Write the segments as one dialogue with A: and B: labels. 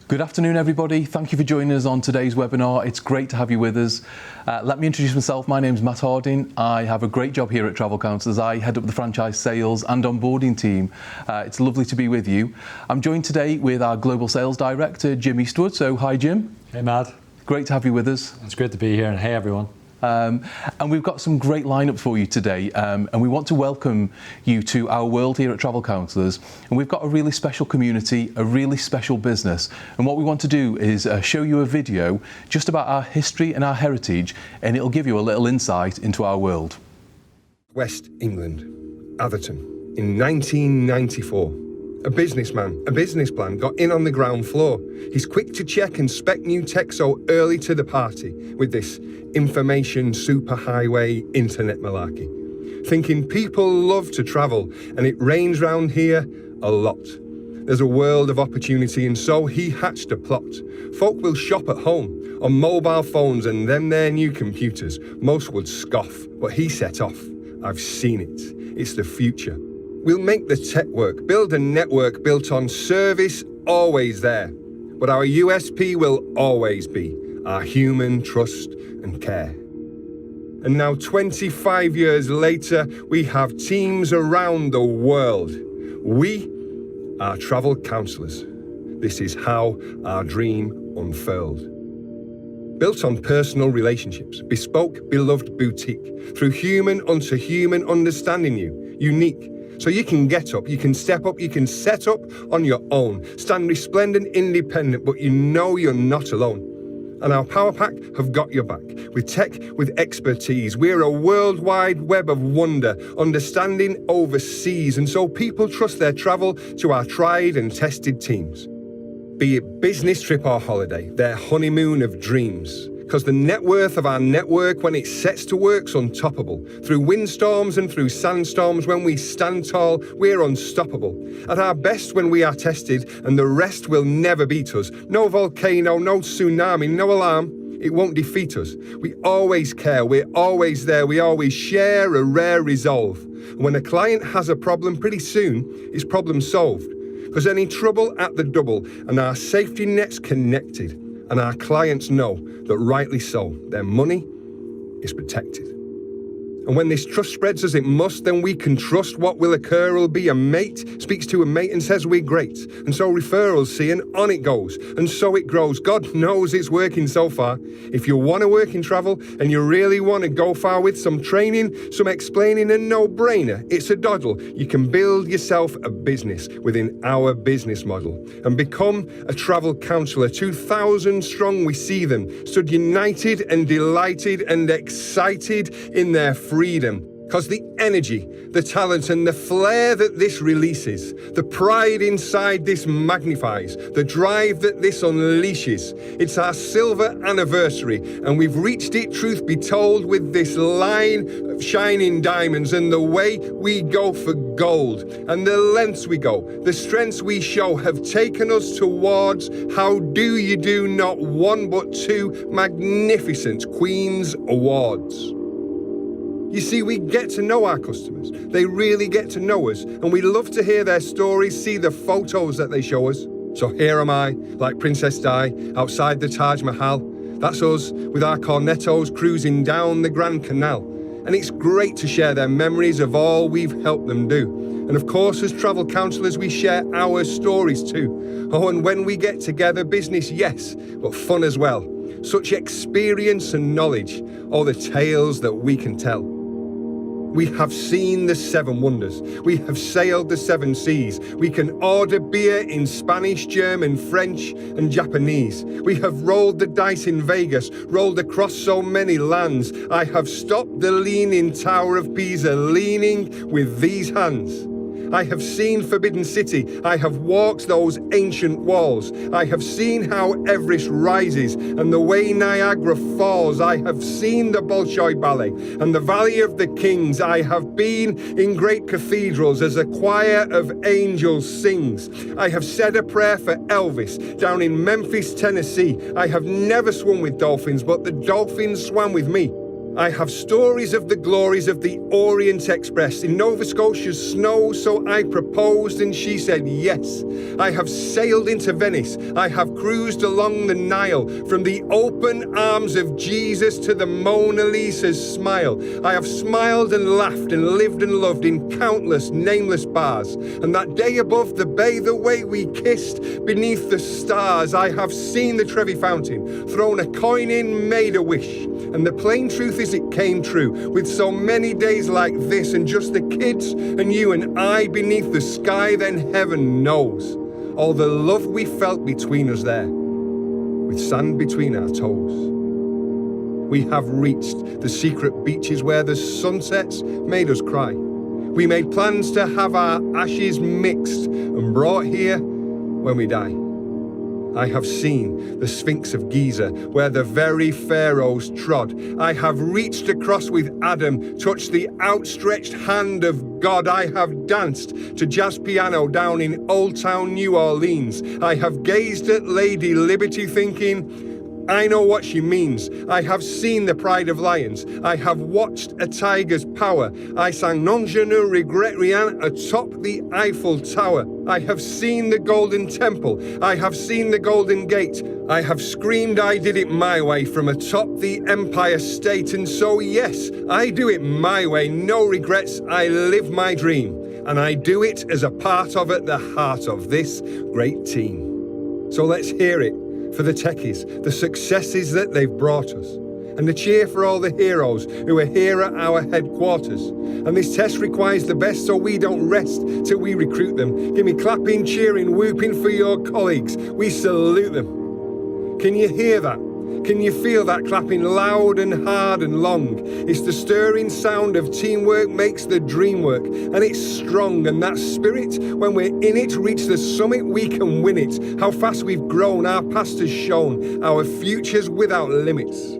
A: Good afternoon, everybody. Thank you for joining us on today's webinar. It's great to have you with us. Let me introduce myself. My name's Matt Harding. I have a great job here at Travel Counsellors. I head up the franchise sales and onboarding team. It's lovely to be with you. I'm joined today with our Global Sales Director, Jim Eastwood. So, hi, Jim.
B: Hey, Matt.
A: Great to have you with us.
B: It's great to be here, and hey, everyone.
A: And we've got some great lineup for you today, and we want to welcome you to our world here at Travel Counsellors. And we've got a really special community, a really special business, and what we want to do is show you a video just about our history and our heritage, and it'll give you a little insight into our world.
C: West England, Atherton, in 1994. A businessman, a business plan, got in on the ground floor. He's quick to check and spec new tech so early to the party with this information superhighway internet malarkey. Thinking people love to travel and it rains round here a lot. There's a world of opportunity and so he hatched a plot. Folk will shop at home on mobile phones and then their new computers. Most would scoff, but he set off. I've seen it. It's the future. We'll make the tech work, build a network built on service, always there. But our USP will always be our human trust and care. And now 25 years later, we have teams around the world. We are Travel Counsellors. This is how our dream unfurled. Built on personal relationships, bespoke, beloved boutique, through human unto human understanding you, unique. So you can get up, you can step up, you can set up on your own, stand resplendent, independent, but you know you're not alone. And our Power Pack have got your back, with tech, with expertise. We're a worldwide web of wonder, understanding overseas, and so people trust their travel to our tried and tested teams. Be it business trip or holiday, their honeymoon of dreams. Because the net worth of our network when it sets to work's untoppable. Through windstorms and through sandstorms, when we stand tall, we're unstoppable. At our best when we are tested, and the rest will never beat us. No volcano, no tsunami, no alarm, it won't defeat us. We always care, we're always there, we always share a rare resolve. When a client has a problem, pretty soon, it's problem solved. Because any trouble at the double, and our safety net's connected. And our clients know that rightly so, their money is protected. And when this trust spreads as it must, then we can trust what will occur will be. A mate speaks to a mate and says we're great. And so referrals see and on it goes. And so it grows. God knows it's working so far. If you want to work in travel and you really want to go far with some training, some explaining, a no-brainer, it's a doddle. You can build yourself a business within our business model and become a travel counsellor. 2,000 strong we see them, stood united and delighted and excited in their freedom, because the energy, the talent and the flair that this releases, the pride inside this magnifies, the drive that this unleashes. It's our silver anniversary and we've reached it, truth be told, with this line of shining diamonds and the way we go for gold and the lengths we go, the strengths we show have taken us towards how do you do not one but two magnificent Queen's Awards. You see, we get to know our customers. They really get to know us, and we love to hear their stories, see the photos that they show us. So here am I, like Princess Di, outside the Taj Mahal. That's us, with our cornettos cruising down the Grand Canal. And it's great to share their memories of all we've helped them do. And of course, as travel counsellors, we share our stories too. Oh, and when we get together, business, yes, but fun as well. Such experience and knowledge, all the tales that we can tell. We have seen the seven wonders. We have sailed the seven seas. We can order beer in Spanish, German, French, and Japanese. We have rolled the dice in Vegas, rolled across so many lands. I have stopped the leaning Tower of Pisa, leaning with these hands. I have seen Forbidden City. I have walked those ancient walls. I have seen how Everest rises and the way Niagara falls. I have seen the Bolshoi Ballet and the Valley of the Kings. I have been in great cathedrals as a choir of angels sings. I have said a prayer for Elvis down in Memphis, Tennessee. I have never swum with dolphins, but the dolphins swam with me. I have stories of the glories of the Orient Express in Nova Scotia's snow, so I proposed and she said yes. I have sailed into Venice. I have cruised along the Nile, from the open arms of Jesus to the Mona Lisa's smile. I have smiled and laughed and lived and loved in countless nameless bars. And that day above the bay, the way we kissed beneath the stars, I have seen the Trevi Fountain, thrown a coin in, made a wish. And the plain truth is it came true, with so many days like this and just the kids and you and I beneath the sky, then heaven knows all the love we felt between us there, with sand between our toes. We have reached the secret beaches where the sunsets made us cry. We made plans to have our ashes mixed and brought here when we die. I have seen the Sphinx of Giza, where the very pharaohs trod. I have reached across with Adam, touched the outstretched hand of God. I have danced to jazz piano down in Old Town New Orleans. I have gazed at Lady Liberty thinking, I know what she means. I have seen the pride of lions. I have watched a tiger's power. I sang Non je ne regrette rien atop the Eiffel Tower. I have seen the Golden Temple. I have seen the Golden Gate. I have screamed I did it my way from atop the Empire State. And so yes, I do it my way. No regrets. I live my dream. And I do it as a part of at the heart of this great team. So let's hear it for the techies, the successes that they've brought us, and the cheer for all the heroes who are here at our headquarters. And this test requires the best, so we don't rest till we recruit them. Give me clapping, cheering, whooping for your colleagues. We salute them. Can you hear that? Can you feel that clapping loud and hard and long? It's the stirring sound of teamwork makes the dream work, and it's strong, and that spirit, when we're in it, reach the summit, we can win it. How fast we've grown, our past has shown, our future's without limits.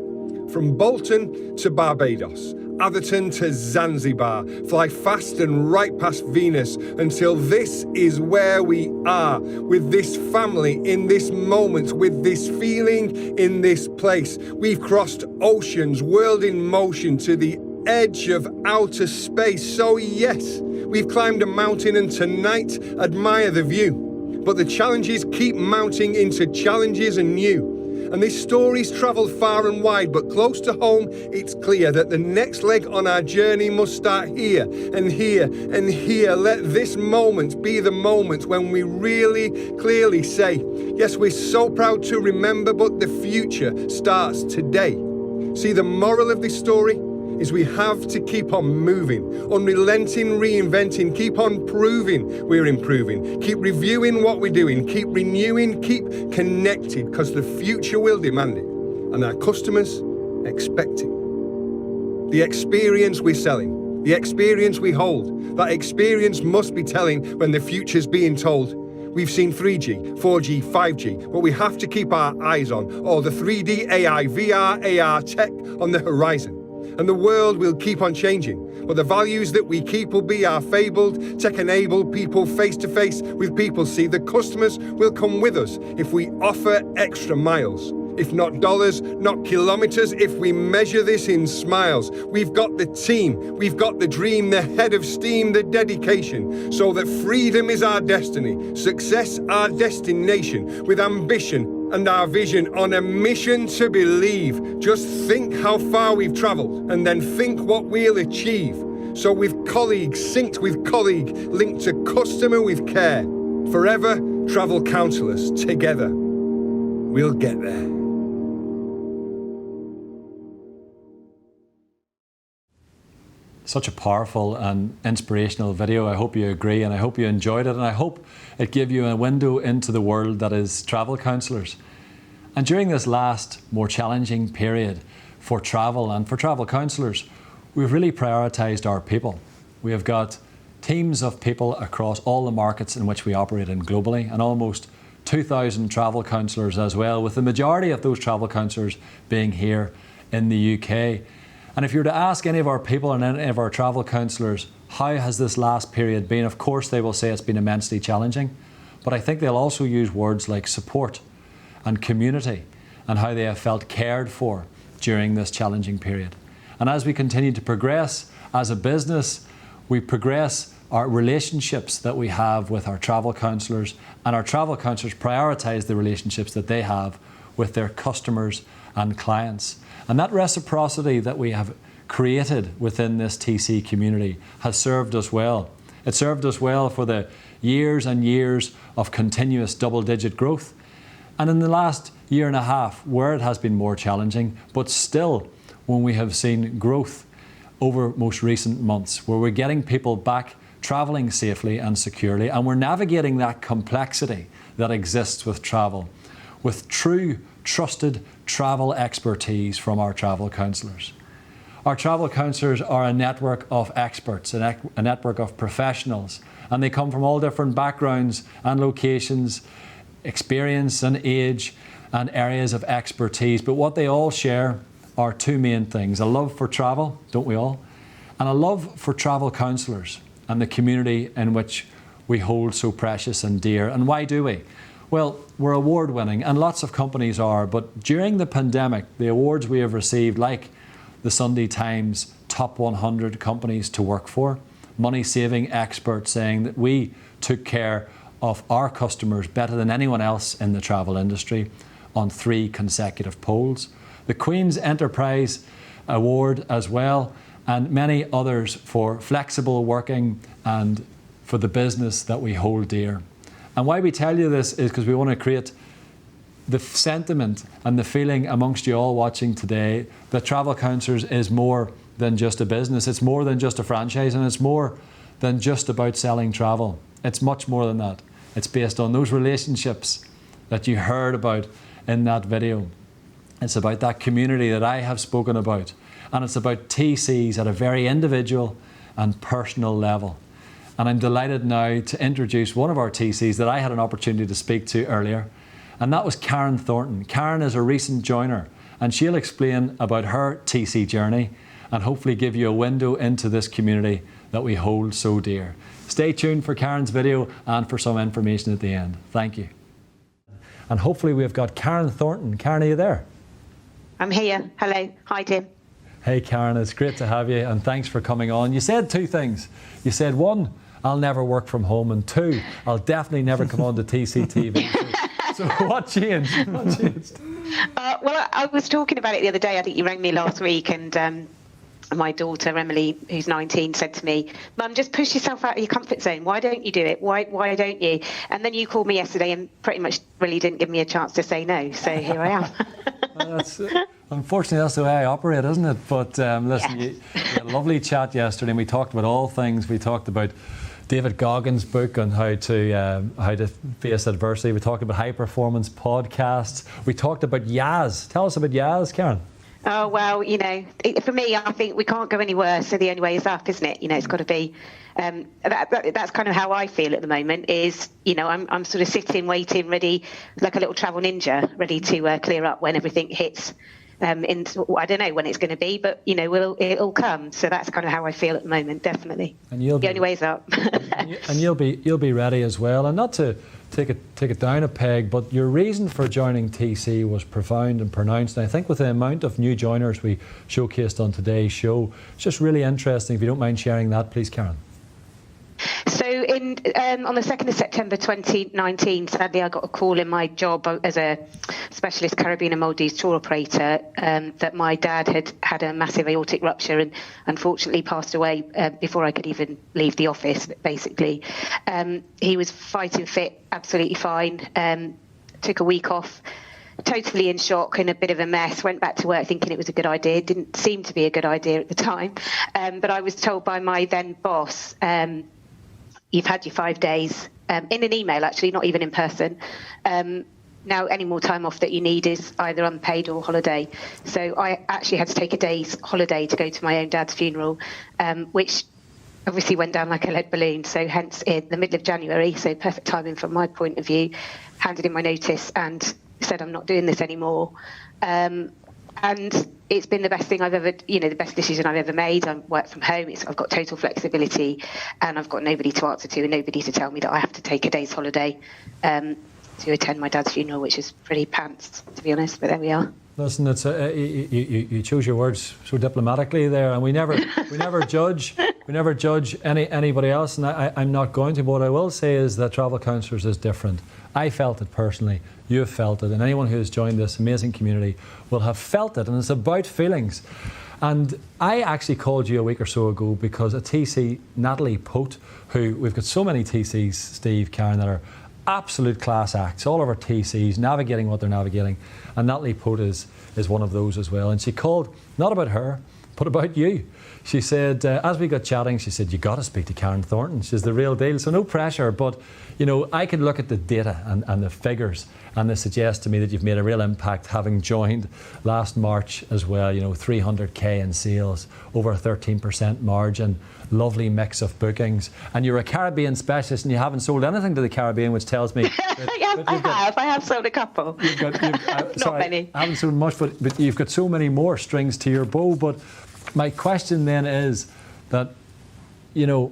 C: From Bolton to Barbados, Atherton to Zanzibar, fly fast and right past Venus until this is where we are, with this family in this moment, with this feeling in this place. We've crossed oceans, world in motion to the edge of outer space. So yes, we've climbed a mountain and tonight admire the view. But the challenges keep mounting into challenges anew. And this story's travelled far and wide, but close to home, it's clear that the next leg on our journey must start here and here and here. Let this moment be the moment when we really clearly say, yes, we're so proud to remember, but the future starts today. See, the moral of this story is we have to keep on moving, unrelenting, reinventing, keep on proving we're improving, keep reviewing what we're doing, keep renewing, keep connected, because the future will demand it, and our customers expect it. The experience we're selling, the experience we hold, that experience must be telling when the future's being told. We've seen 3G, 4G, 5G, but we have to keep our eyes on all the 3D, AI, VR, AR tech on the horizon. And the world will keep on changing, but the values that we keep will be our fabled, tech-enabled people face-to-face with people. See, the customers will come with us if we offer extra miles. If not dollars, not kilometers, if we measure this in smiles. We've got the team, we've got the dream, the head of steam, the dedication, so that freedom is our destiny, success our destination, with ambition and our vision on a mission to believe. Just think how far we've travelled, and then think what we'll achieve. So with colleagues, synced with colleague, linked to customer with care, forever travel counsellors, together we'll get there.
B: Such a powerful and inspirational video. I hope you agree, and I hope you enjoyed it, and I hope it gave you a window into the world that is travel counsellors. And during this last, more challenging period for travel and for travel counsellors, we've really prioritised our people. We have got teams of people across all the markets in which we operate in globally, and almost 2,000 travel counsellors as well, with the majority of those travel counsellors being here in the UK. And if you were to ask any of our people and any of our travel counsellors, how has this last period been? Of course, they will say it's been immensely challenging, but I think they'll also use words like support and community and how they have felt cared for during this challenging period. And as we continue to progress as a business, we progress our relationships that we have with our travel counsellors, and our travel counsellors prioritise the relationships that they have with their customers and clients. And that reciprocity that we have created within this TC community has served us well. It served us well for the years and years of continuous double-digit growth. And in the last year and a half, where it has been more challenging, but still when we have seen growth over most recent months, where we're getting people back travelling safely and securely, and we're navigating that complexity that exists with travel, with true, trusted travel expertise from our travel counsellors. Our travel counsellors are a network of experts, a network of professionals, and they come from all different backgrounds and locations, experience and age, and areas of expertise. But what they all share are two main things: a love for travel, don't we all, and a love for travel counsellors and the community in which we hold so precious and dear. And why do we? Well, we're award-winning, and lots of companies are, but during the pandemic, the awards we have received, like the Sunday Times Top 100 Companies to Work For, money-saving experts saying that we took care of our customers better than anyone else in the travel industry on 3 consecutive polls. The Queen's Enterprise Award as well, and many others for flexible working and for the business that we hold dear. And why we tell you this is because we want to create the sentiment and the feeling amongst you all watching today that Travel Counsellors is more than just a business. It's more than just a franchise, and it's more than just about selling travel. It's much more than that. It's based on those relationships that you heard about in that video. It's about that community that I have spoken about. And it's about TCs at a very individual and personal level. And I'm delighted now to introduce one of our TCs that I had an opportunity to speak to earlier. And that was Karen Thornton. Karen is a recent joiner, and she'll explain about her TC journey and hopefully give you a window into this community that we hold so dear. Stay tuned for Karen's video and for some information at the end. Thank you. And hopefully we've got Karen Thornton. Karen, are you there?
D: I'm here. Hello. Hi, Tim.
B: Hey, Karen, it's great to have you, and thanks for coming on. You said 2 things. You said, 1, I'll never work from home, and 2, I'll definitely never come on to TCTV. So what changed?
D: Well, I was talking about it the other day. I think you rang me last week, and my daughter, Emily, who's 19, said to me, Mum, just push yourself out of your comfort zone. Why don't you do it? Why don't you? And then you called me yesterday and pretty much really didn't give me a chance to say no. So here I am.
B: Unfortunately, that's the way I operate, isn't it? But listen,
D: Yeah.
B: we had a lovely chat yesterday, and we talked about all things. We talked about David Goggins' book on how to face adversity. We talked about high performance podcasts. We talked about Yaz. Tell us about Yaz, Karen.
D: Oh, well, for me, I think we can't go any worse. So the only way is up, isn't it? It's got to be. That's kind of how I feel at the moment. Is I'm sort of sitting, waiting, ready, like a little travel ninja, ready to clear up when everything hits. I don't know when it's going to be, but it'll come. So that's kind of how I feel at the moment, definitely. And the only way is up.
B: and you'll be ready as well. And not to take it down a peg, but your reason for joining TC was profound and pronounced. And I think with the amount of new joiners we showcased on today's show, it's just really interesting. If you don't mind sharing that, please, Karen.
D: So on the 2nd of September 2019, sadly, I got a call in my job as a specialist Caribbean and Maldives tour operator that my dad had a massive aortic rupture and unfortunately passed away before I could even leave the office, basically. He was fighting fit, absolutely fine, took a week off, totally in shock and a bit of a mess, went back to work thinking it was a good idea. It didn't seem to be a good idea at the time. But I was told by my then boss, you've had your 5 days, in an email actually, not even in person. Now any more time off that you need is either unpaid or holiday. So I actually had to take a day's holiday to go to my own dad's funeral, which obviously went down like a lead balloon. So hence in the middle of January, so perfect timing from my point of view, handed in my notice and said I'm not doing this anymore. And it's been the best thing I've ever, the best decision I've ever made. I work from home. I've got total flexibility and I've got nobody to answer to and nobody to tell me that I have to take a day's holiday. to attend my dad's funeral, which is pretty pants, to be honest, but there we are.
B: Listen, it's you choose your words so diplomatically there, and we never judge anybody else, and I'm not going to. But what I will say is that Travel Counsellors is different. I felt it personally. You have felt it, and anyone who has joined this amazing community will have felt it. And it's about feelings. And I actually called you a week or so ago because a TC, Natalie Pote, who we've got so many TCs, Steve, Karen, that are absolute class acts, all of our TCs, navigating what they're navigating. And Natalie Pote is one of those as well. And she called, not about her, but about you. She said, as we got chatting, she said, you got to speak to Karen Thornton. She's the real deal. So no pressure, but you know, I can look at the data and the figures, and they suggest to me that you've made a real impact having joined last March as well. You know, 300k in sales, over a 13% margin, lovely mix of bookings, and you're a Caribbean specialist and you haven't sold anything to the Caribbean, which tells me
D: I have sold a couple. Not many.
B: I haven't sold much, but you've got so many more strings to your bow. But my question then is that, you know,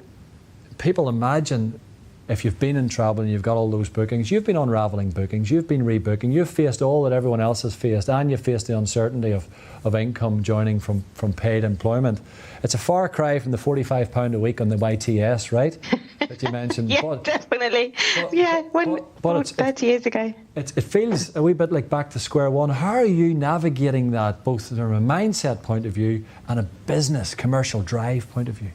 B: people imagine if you've been in travel and you've got all those bookings, you've been unravelling bookings, you've been rebooking, you've faced all that everyone else has faced, and you've faced the uncertainty of income joining from paid employment. It's a far cry from the £45 a week on the YTS, right? That you mentioned.
D: Yeah, definitely. But 30 years ago.
B: It feels a wee bit like back to square one. How are you navigating that, both from a mindset point of view and a business, commercial drive point of view?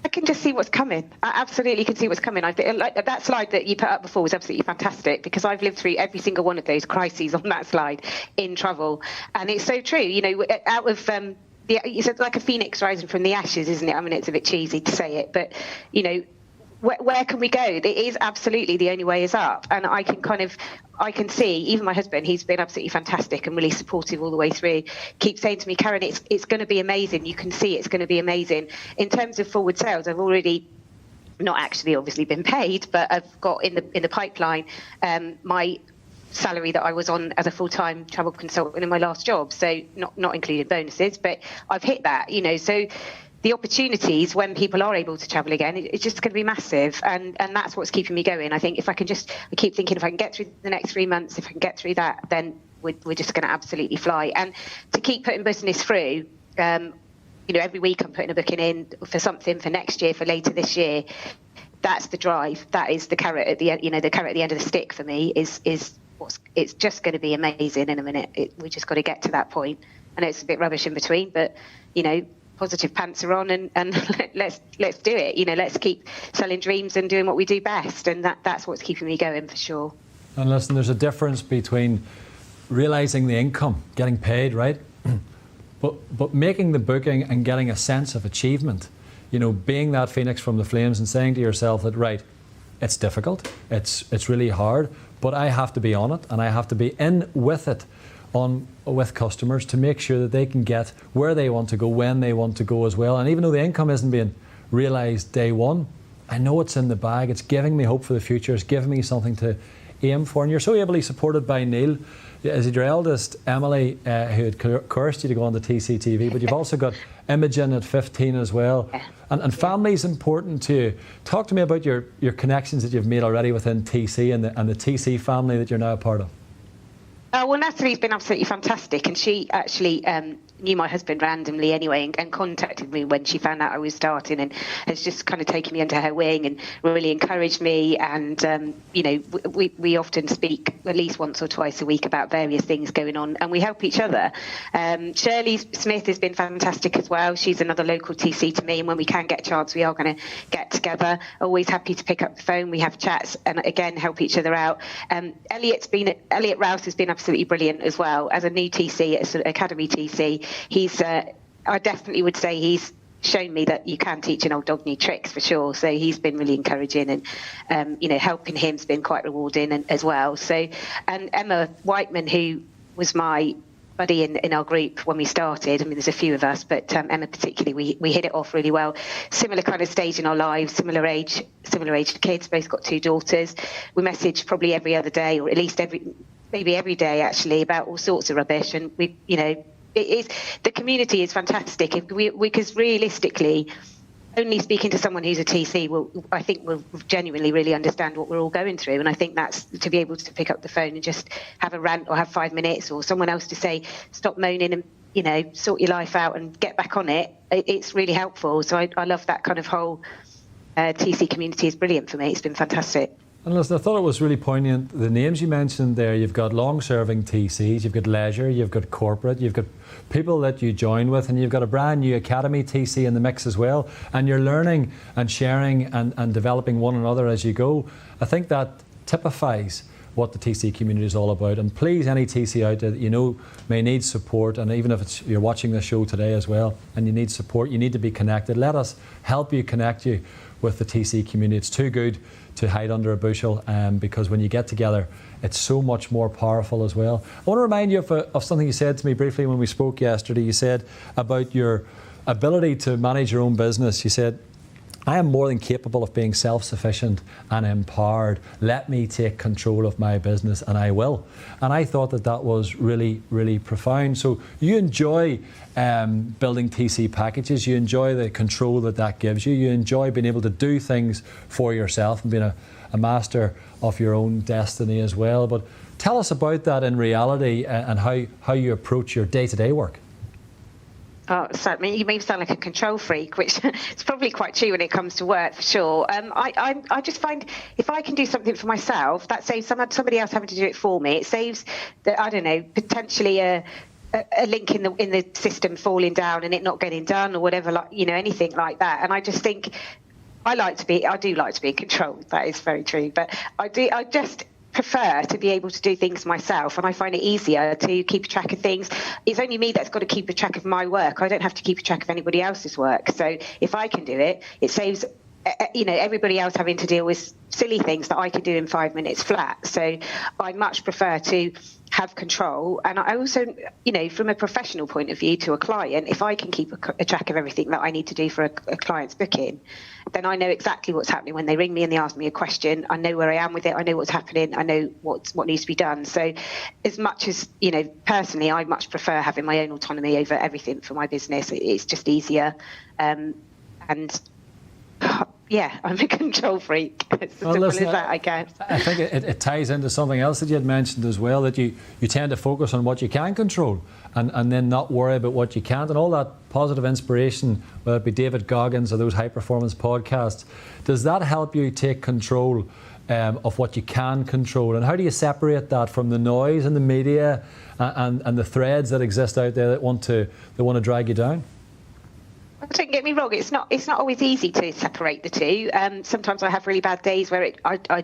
D: I can just see what's coming. I absolutely can see what's coming. I think like that slide that you put up before was absolutely fantastic, because I've lived through every single one of those crises on that slide in travel, and it's so true. You know, out of it's like a phoenix rising from the ashes, isn't it? I mean, it's a bit cheesy to say it, but you know, where can we go? It is absolutely the only way is up, and I can see, even my husband, he's been absolutely fantastic and really supportive all the way through, keeps saying to me, Karen, it's going to be amazing. You can see it's going to be amazing. In terms of forward sales, I've already not actually obviously been paid, but I've got in the pipeline my salary that I was on as a full-time travel consultant in my last job, so not including bonuses, but I've hit that, you know, so the opportunities when people are able to travel again, it's just going to be massive, and that's what's keeping me going. I think I keep thinking if I can get through the next 3 months, if I can get through that, then we're just going to absolutely fly. And to keep putting business through, you know, every week I'm putting a booking in for something for next year, for later this year. That's the drive. That is the carrot at the end. You know, the carrot at the end of the stick for me is it's just going to be amazing in a minute. We just got to get to that point. I know it's a bit rubbish in between, but you know, positive pants are on, and let's do it. You know, let's keep selling dreams and doing what we do best, and that's what's keeping me going for sure.
B: And listen, there's a difference between realising the income, getting paid, right? but making the booking and getting a sense of achievement. You know, being that phoenix from the flames and saying to yourself that, right, it's difficult, it's really hard, but I have to be on it, and I have to be in with it, with customers, to make sure that they can get where they want to go, when they want to go as well. And even though the income isn't being realised day one, I know it's in the bag. It's giving me hope for the future. It's giving me something to aim for. And you're so ably supported by Neil. Is it your eldest, Emily, who had coerced you to go on the TCTV, but you've also got Imogen at 15 as well. And family's important to you. Talk to me about your connections that you've made already within TC and the TC family that you're now a part of.
D: Well, Natalie's been absolutely fantastic, and she actually knew my husband randomly anyway, and contacted me when she found out I was starting, and has just kind of taken me under her wing and really encouraged me. And you know, we often speak at least once or twice a week about various things going on, and we help each other. Shirley Smith has been fantastic as well. She's another local TC to me, and when we can get a chance, we are going to get together. Always happy to pick up the phone. We have chats and again help each other out. Elliot Rouse has been absolutely brilliant as well as a new TC, as an academy TC. He's I definitely would say he's shown me that you can teach an old dog new tricks for sure. So he's been really encouraging, and you know, helping him's been quite rewarding as well. So, and Emma Whiteman, who was my buddy in our group when we started. I mean, there's a few of us, but Emma particularly, we hit it off really well. Similar kind of stage in our lives, similar aged kids, both got 2 daughters. We message probably every other day, or at least maybe every day actually, about all sorts of rubbish. And we, you know, the community is fantastic because realistically, only speaking to someone who's a TC I think will genuinely really understand what we're all going through. And I think that's to be able to pick up the phone and just have a rant or have 5 minutes, or someone else to say, stop moaning and, you know, sort your life out and get back on it. It's really helpful. So I love that kind of whole TC community is brilliant for me. It's been fantastic.
B: And listen, I thought it was really poignant, the names you mentioned there. You've got long-serving TCs, you've got leisure, you've got corporate, you've got people that you join with, and you've got a brand new academy TC in the mix as well. And you're learning and sharing and developing one another as you go. I think that typifies what the TC community is all about. And please, any TC out there that you know may need support, and even if you're watching the show today as well and you need support, you need to be connected. Let us help you, connect you with the TC community. It's too good to hide under a bushel, because when you get together, it's so much more powerful as well. I want to remind you of something you said to me briefly when we spoke yesterday. You said about your ability to manage your own business. You said, I am more than capable of being self-sufficient and empowered. Let me take control of my business, and I will. And I thought that was really, really profound. So you enjoy building TC packages. You enjoy the control that gives you. You enjoy being able to do things for yourself and being a master of your own destiny as well. But tell us about that in reality and how you approach your day-to-day work.
D: Oh, so, I mean, you may sound like a control freak, which is probably quite true when it comes to work, for sure. I just find if I can do something for myself, that saves somebody else having to do it for me. It saves, I don't know, potentially a link in the system falling down and it not getting done or whatever, like, you know, anything like that. And I just think I do like to be in control. That is very true. But I just prefer to be able to do things myself, and I find it easier to keep track of things. It's only me that's got to keep a track of my work. I don't have to keep a track of anybody else's work. So if I can do it, it saves everybody else having to deal with silly things that I could do in 5 minutes flat. So I much prefer to have control. And I also, from a professional point of view to a client, if I can keep a track of everything that I need to do for a client's booking, then I know exactly what's happening when they ring me and they ask me a question. I know where I am with it. I know what's happening. I know what needs to be done. So as much as, personally, I much prefer having my own autonomy over everything for my business. It's just easier. I'm a control freak. It's as simple as that, I guess. I
B: think it ties into something else that you had mentioned as well, that you tend to focus on what you can control and then not worry about what you can't. And all that positive inspiration, whether it be David Goggins or those high-performance podcasts, does that help you take control of what you can control? And how do you separate that from the noise and the media and the threads that exist out there that want to drag you down?
D: Don't get me wrong, it's not always easy to separate the two. Sometimes I have really bad days where I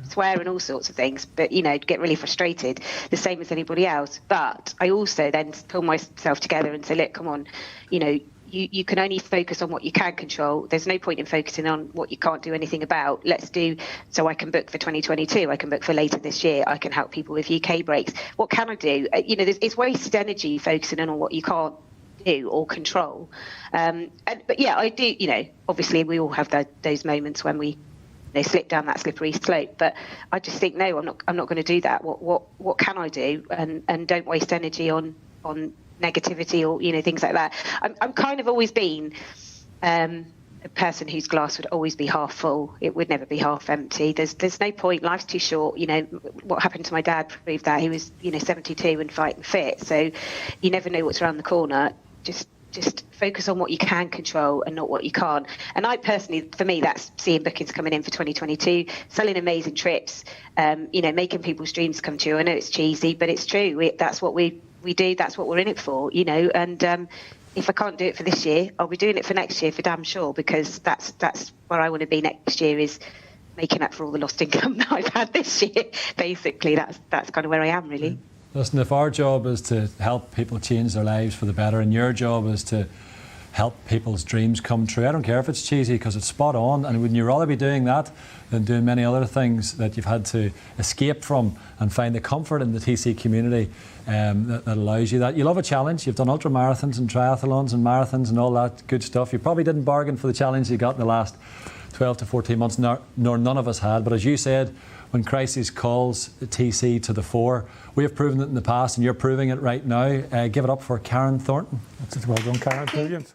D: swear and all sorts of things, but get really frustrated, the same as anybody else. But I also then pull myself together and say, look, come on, you can only focus on what you can control. There's no point in focusing on what you can't do anything about. Let's do so I can book for 2022. I can book for later this year. I can help people with UK breaks. What can I do? It's wasted energy focusing on what you can't do or control. But yeah, I do, obviously we all have those moments when we slip down that slippery slope, but I just think, no, I'm not going to do that. What can I do? And don't waste energy on negativity or, things like that. I'm kind of always been a person whose glass would always be half full. It would never be half empty. There's no point. Life's too short. What happened to my dad proved that. He was, 72 and fighting fit. So you never know what's around the corner. Just focus on what you can control and not what you can't. And I personally, for me, that's seeing bookings coming in for 2022, selling amazing trips, making people's dreams come true. I know it's cheesy, but it's true. That's what we do. That's what we're in it for, And if I can't do it for this year, I'll be doing it for next year for damn sure, because that's where I want to be next year, is making up for all the lost income that I've had this year. Basically, that's kind of where I am, really.
B: Listen, if our job is to help people change their lives for the better, and your job is to help people's dreams come true, I don't care if it's cheesy, because it's spot on. And wouldn't you rather be doing that than doing many other things that you've had to escape from and find the comfort in the TC community that allows you that? You love a challenge. You've done ultra marathons and triathlons and marathons and all that good stuff. You probably didn't bargain for the challenge you got in the last 12 to 14 months, nor none of us had. But as you said, when crisis calls TC to the fore, we have proven it in the past, and you're proving it right now. Give it up for Karen Thornton.
E: Well done, Karen. Brilliant.